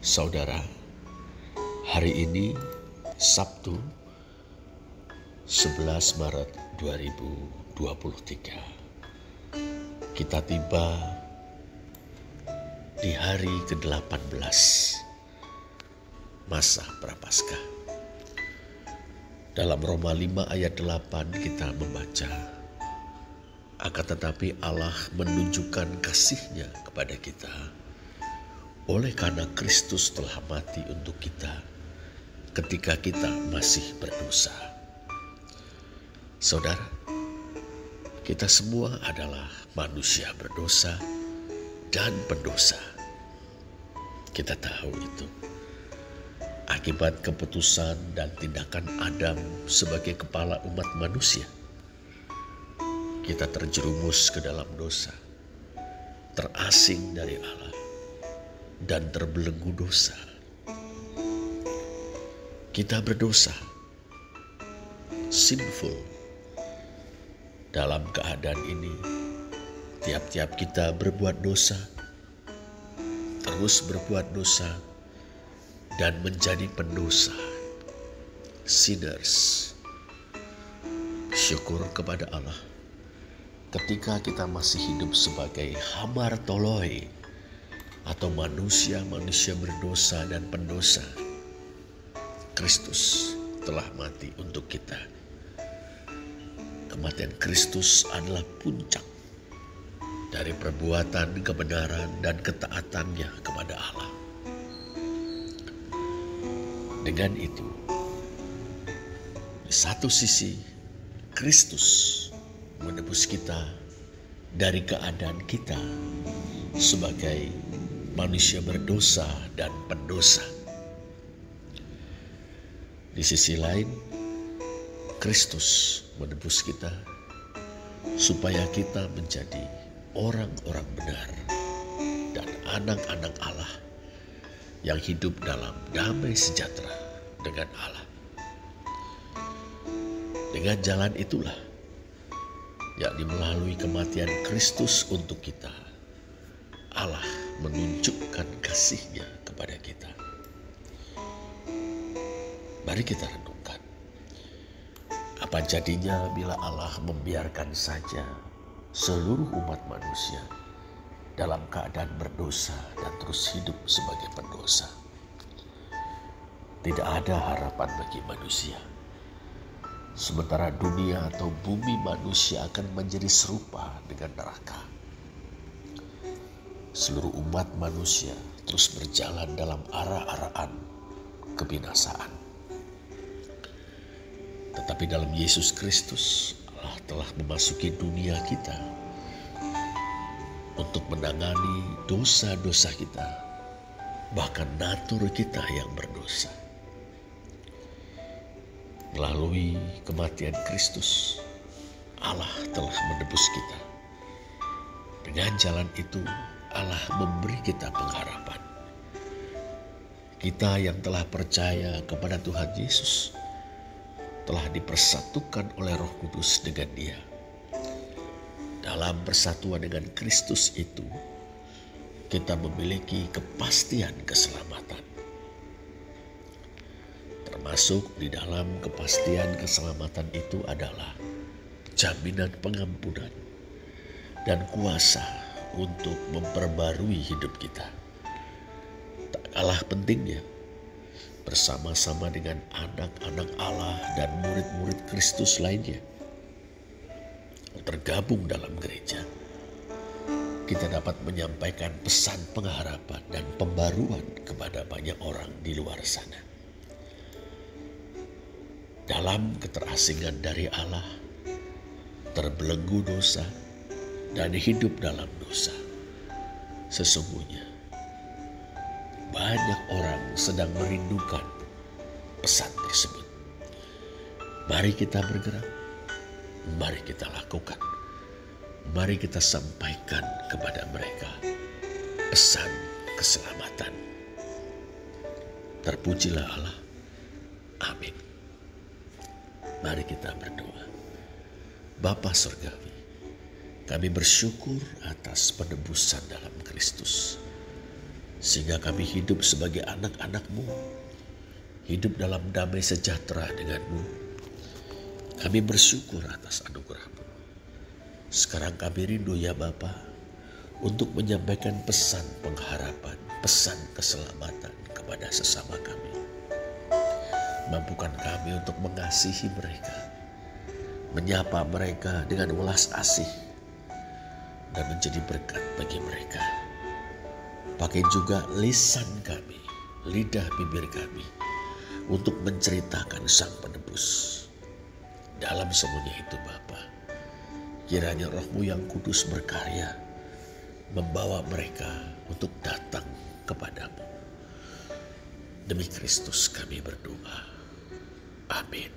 Saudara, hari ini Sabtu 11 Maret 2023. Kita tiba di hari ke-18 masa Prapaskah. Dalam Roma 5 ayat 8 kita membaca, akan tetapi Allah menunjukkan kasih-Nya kepada kita oleh karena Kristus telah mati untuk kita ketika kita masih berdosa. Saudara, kita semua adalah manusia berdosa dan pendosa. Kita tahu itu. Akibat keputusan dan tindakan Adam sebagai kepala umat manusia, kita terjerumus ke dalam dosa, terasing dari Allah, dan terbelenggu dosa. Kita berdosa, sinful. Dalam keadaan ini, tiap-tiap kita berbuat dosa, terus berbuat dosa, dan menjadi pendosa, sinners. Syukur kepada Allah, ketika kita masih hidup sebagai hamar toloi, atau manusia-manusia berdosa dan pendosa, Kristus telah mati untuk kita. Kematian Kristus adalah puncak dari perbuatan kebenaran dan ketaatannya kepada Allah. Dengan itu, di satu sisi Kristus menebus kita dari keadaan kita sebagai manusia berdosa dan pendosa. Di sisi lain, Kristus menebus kita supaya kita menjadi orang-orang benar dan anak-anak Allah yang hidup dalam damai sejahtera dengan Allah. Dengan jalan itulah, yakni melalui kematian Kristus untuk kita, Allah menunjukkan kasih-Nya kepada kita. Mari kita renungkan, apa jadinya bila Allah membiarkan saja seluruh umat manusia dalam keadaan berdosa dan terus hidup sebagai pendosa? Tidak ada harapan bagi manusia. Sementara dunia atau bumi manusia akan menjadi serupa dengan neraka. Seluruh umat manusia terus berjalan dalam arah-arahan kebinasaan. Tetapi dalam Yesus Kristus, Allah telah memasuki dunia kita untuk menangani dosa-dosa kita, bahkan natur kita yang berdosa. Melalui kematian Kristus, Allah telah menebus kita. Dengan jalan itu, Allah memberi kita pengharapan. Kita yang telah percaya kepada Tuhan Yesus telah dipersatukan oleh Roh Kudus dengan Dia. Dalam persatuan dengan Kristus itu, kita memiliki kepastian keselamatan. Termasuk di dalam kepastian keselamatan itu adalah jaminan pengampunan dan kuasa untuk memperbarui hidup kita. Tak kalah pentingnya, bersama-sama dengan anak-anak Allah dan murid-murid Kristus lainnya tergabung dalam gereja, kita dapat menyampaikan pesan pengharapan dan pembaruan kepada banyak orang di luar sana. Dalam keterasingan dari Allah, terbelenggu dosa, dan hidup dalam dosa, sesungguhnya banyak orang sedang merindukan pesan tersebut. Mari kita bergerak, mari kita lakukan, mari kita sampaikan kepada mereka pesan keselamatan. Terpujilah Allah. Amin. Mari kita berdoa. Bapa Surgawi, kami bersyukur atas penebusan dalam Kristus. sehingga kami hidup sebagai anak-anak-Mu, hidup dalam damai sejahtera dengan-Mu. Kami bersyukur atas anugerah-Mu. Sekarang kami rindu ya Bapa, untuk menyampaikan pesan pengharapan, pesan keselamatan kepada sesama kami. Mampukan kami untuk mengasihi mereka, menyapa mereka dengan welas asih, dan menjadi berkat bagi mereka. Pakai juga lisan kami, lidah bibir kami, untuk menceritakan Sang Penebus. Dalam semuanya itu Bapa, kiranya Roh-Mu yang kudus berkarya, membawa mereka untuk datang kepadamu. Demi Kristus kami berdoa. Amin.